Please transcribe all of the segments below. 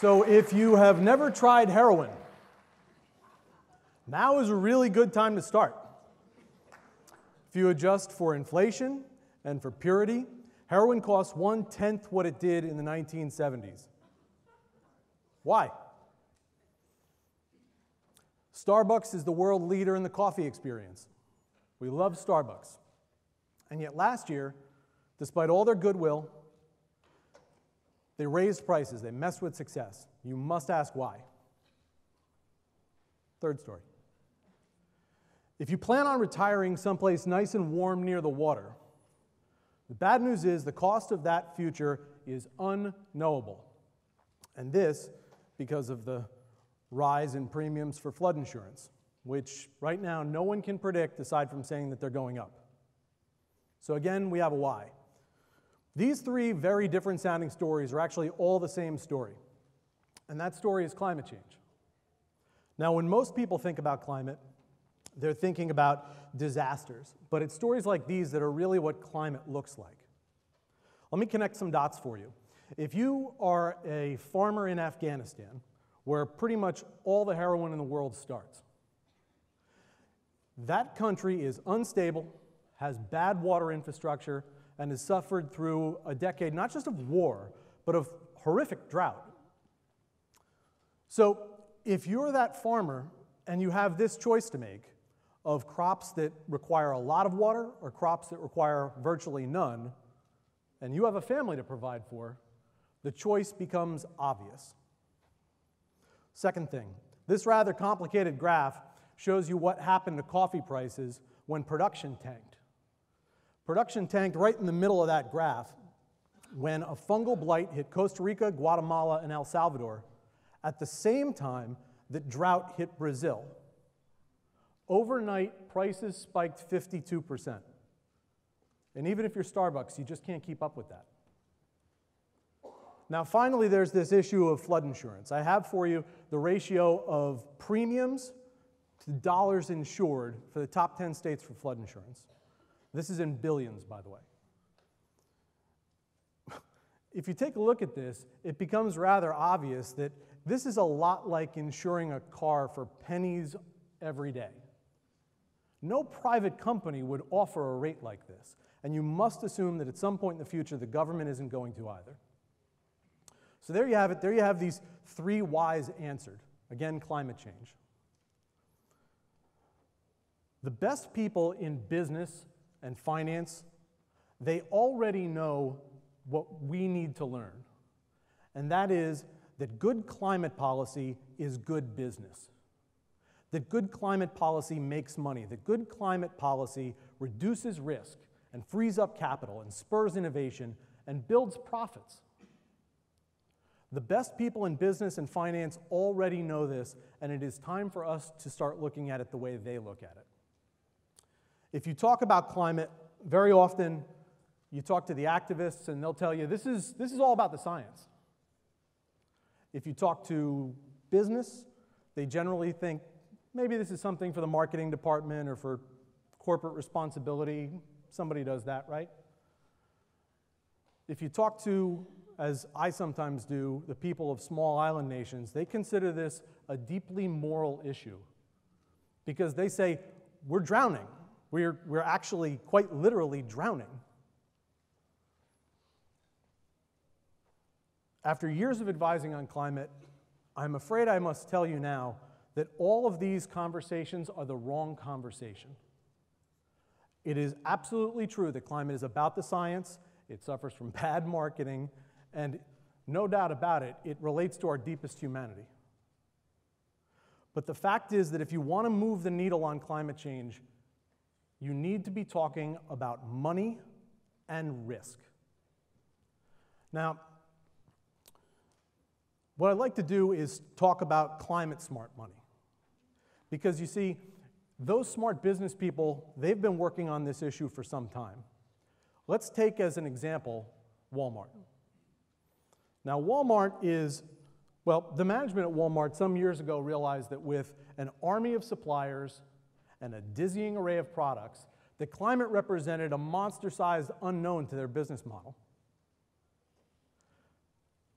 So if you have never tried heroin, now is a really good time to start. If you adjust for inflation and for purity, heroin costs 1/10 what it did in the 1970s. Why? Starbucks is the world leader in the coffee experience. We love Starbucks. And yet last year, despite all their goodwill, they raised prices. They messed with success. You must ask why. Third story. If you plan on retiring someplace nice and warm near the water, the bad news is the cost of that future is unknowable. And this because of the rise in premiums for flood insurance, which right now no one can predict aside from saying that they're going up. So again, we have a why. These three very different sounding stories are actually all the same story, and that story is climate change. Now, when most people think about climate, they're thinking about disasters, but it's stories like these that are really what climate looks like. Let me connect some dots for you. If you are a farmer in Afghanistan, where pretty much all the heroin in the world starts, that country is unstable, has bad water infrastructure, and has suffered through a decade not just of war, but of horrific drought. So if you're that farmer and you have this choice to make of crops that require a lot of water or crops that require virtually none, and you have a family to provide for, the choice becomes obvious. Second thing, this rather complicated graph shows you what happened to coffee prices when production tanked. Production tanked right in the middle of that graph when a fungal blight hit Costa Rica, Guatemala, and El Salvador at the same time that drought hit Brazil. Overnight, prices spiked 52%. And even if you're Starbucks, you just can't keep up with that. Now, finally, there's this issue of flood insurance. I have for you the ratio of premiums to dollars insured for the top 10 states for flood insurance. This is in billions, by the way. If you take a look at this, it becomes rather obvious that this is a lot like insuring a car for pennies every day. No private company would offer a rate like this, and you must assume that at some point in the future the government isn't going to either. So there you have it. There you have these three whys answered. Again, climate change. The best people in business and finance, they already know what we need to learn, and that is that good climate policy is good business, that good climate policy makes money, that good climate policy reduces risk and frees up capital and spurs innovation and builds profits. The best people in business and finance already know this, and it is time for us to start looking at it the way they look at it. If you talk about climate, very often you talk to the activists and they'll tell you this is all about the science. If you talk to business, they generally think maybe this is something for the marketing department or for corporate responsibility. Somebody does that, right? If you talk to, as I sometimes do, the people of small island nations, they consider this a deeply moral issue because they say, we're drowning. We're actually quite literally drowning. After years of advising on climate, I'm afraid I must tell you now that all of these conversations are the wrong conversation. It is absolutely true that climate is about the science, it suffers from bad marketing, and no doubt about it, it relates to our deepest humanity. But the fact is that if you want to move the needle on climate change, you need to be talking about money and risk. Now, what I'd like to do is talk about climate-smart money. Because you see, those smart business people, they've been working on this issue for some time. Let's take as an example Walmart. Now, Walmart is, well, the management at Walmart some years ago realized that with an army of suppliers and a dizzying array of products, that climate represented a monster-sized unknown to their business model.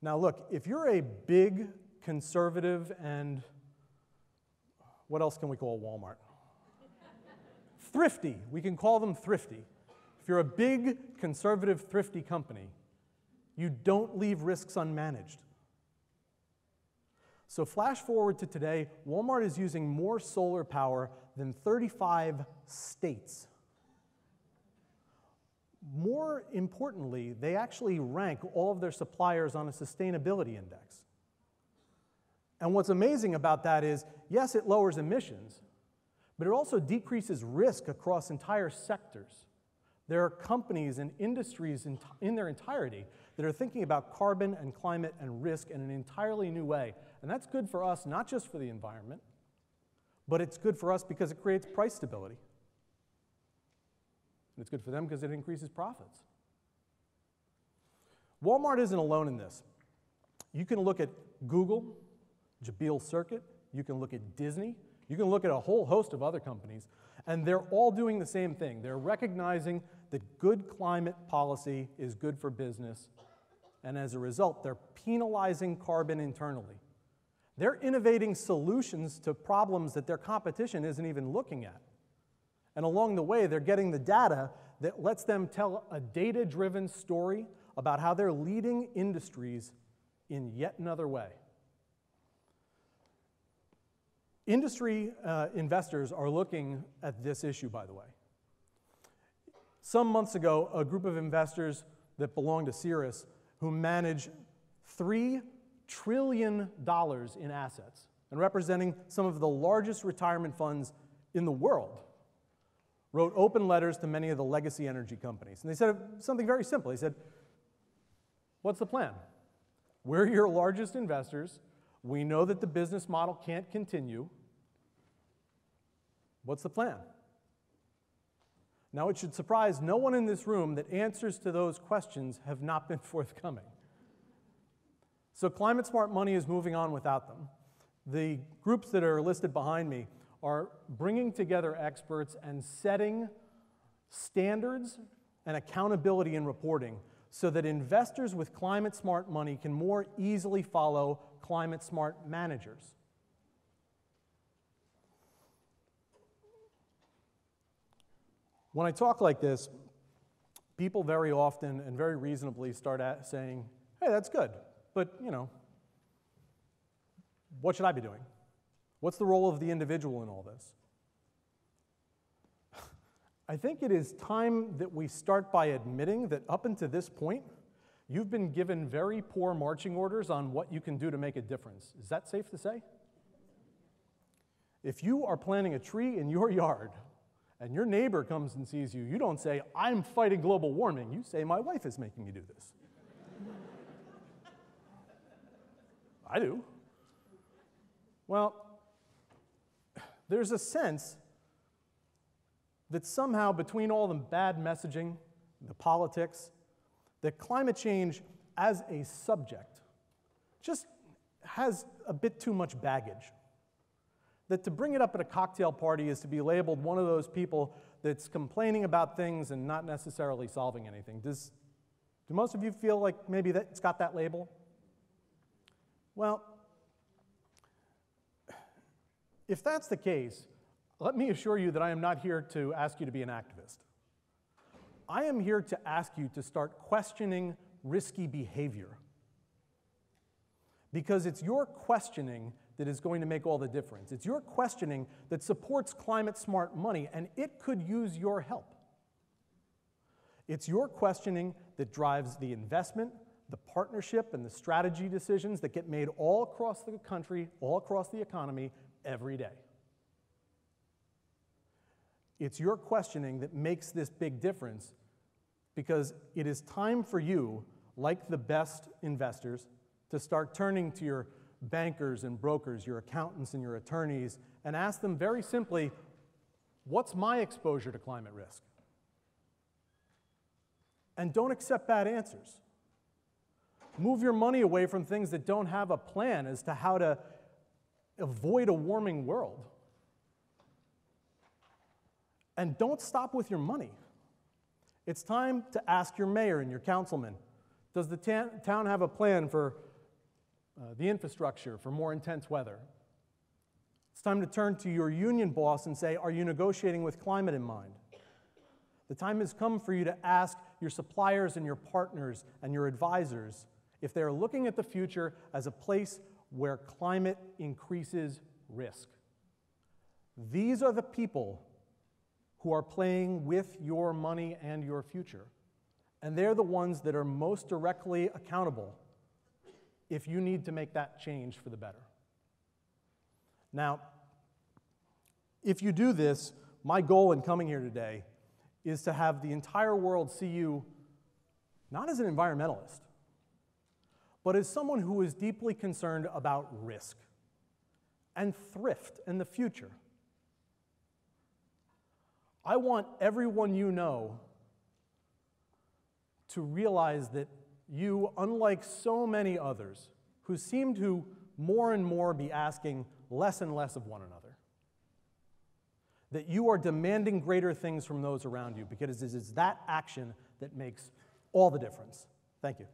Now look, if you're a big conservative and what else can we call Walmart? Thrifty, we can call them thrifty. If you're a big conservative thrifty company, you don't leave risks unmanaged. So flash forward to today, Walmart is using more solar power than 35 states. More importantly, they actually rank all of their suppliers on a sustainability index. And what's amazing about that is, yes, it lowers emissions, but it also decreases risk across entire sectors. There are companies and industries in their entirety that are thinking about carbon and climate and risk in an entirely new way. And that's good for us, not just for the environment, but it's good for us because it creates price stability. And it's good for them because it increases profits. Walmart isn't alone in this. You can look at Google, Jabil Circuit, you can look at Disney, you can look at a whole host of other companies, and they're all doing the same thing. They're recognizing that good climate policy is good for business, and as a result, they're penalizing carbon internally. They're innovating solutions to problems that their competition isn't even looking at. And along the way, they're getting the data that lets them tell a data-driven story about how they're leading industries in yet another way. Industry investors are looking at this issue, by the way. Some months ago, a group of investors that belong to Cirrus, who manage $3 trillion in assets and representing some of the largest retirement funds in the world, wrote open letters to many of the legacy energy companies. And they said something very simple. They said, what's the plan? We're your largest investors. We know that the business model can't continue. What's the plan? Now, it should surprise no one in this room that answers to those questions have not been forthcoming. So climate smart money is moving on without them. The groups that are listed behind me are bringing together experts and setting standards and accountability in reporting so that investors with climate smart money can more easily follow climate smart managers. When I talk like this, people very often and very reasonably start saying, hey, that's good, but what should I be doing? What's the role of the individual in all this? I think it is time that we start by admitting that up until this point, you've been given very poor marching orders on what you can do to make a difference. Is that safe to say? If you are planting a tree in your yard and your neighbor comes and sees you, you don't say, I'm fighting global warming. You say, my wife is making me do this. I do. Well, there's a sense that somehow between all the bad messaging, the politics, that climate change as a subject just has a bit too much baggage. That to bring it up at a cocktail party is to be labeled one of those people that's complaining about things and not necessarily solving anything. Do most of you feel like maybe that it's got that label? Well, if that's the case, let me assure you that I am not here to ask you to be an activist. I am here to ask you to start questioning risky behavior. Because it's your questioning that is going to make all the difference. It's your questioning that supports climate smart money, and it could use your help. It's your questioning that drives the investment, the partnership, and the strategy decisions that get made all across the country, all across the economy, every day. It's your questioning that makes this big difference, because it is time for you, like the best investors, to start turning to your bankers and brokers, your accountants and your attorneys, and ask them very simply, what's my exposure to climate risk? And don't accept bad answers. Move your money away from things that don't have a plan as to how to avoid a warming world. And don't stop with your money. It's time to ask your mayor and your councilman, does the town have a plan for the infrastructure for more intense weather. It's time to turn to your union boss and say, are you negotiating with climate in mind? The time has come for you to ask your suppliers and your partners and your advisors if they're looking at the future as a place where climate increases risk. These are the people who are playing with your money and your future. And they're the ones that are most directly accountable if you need to make that change for the better. Now, if you do this, my goal in coming here today is to have the entire world see you not as an environmentalist, but as someone who is deeply concerned about risk and thrift and the future. I want everyone you know to realize that you, unlike so many others who seem to more and more be asking less and less of one another, that you are demanding greater things from those around you, because it is that action that makes all the difference. Thank you.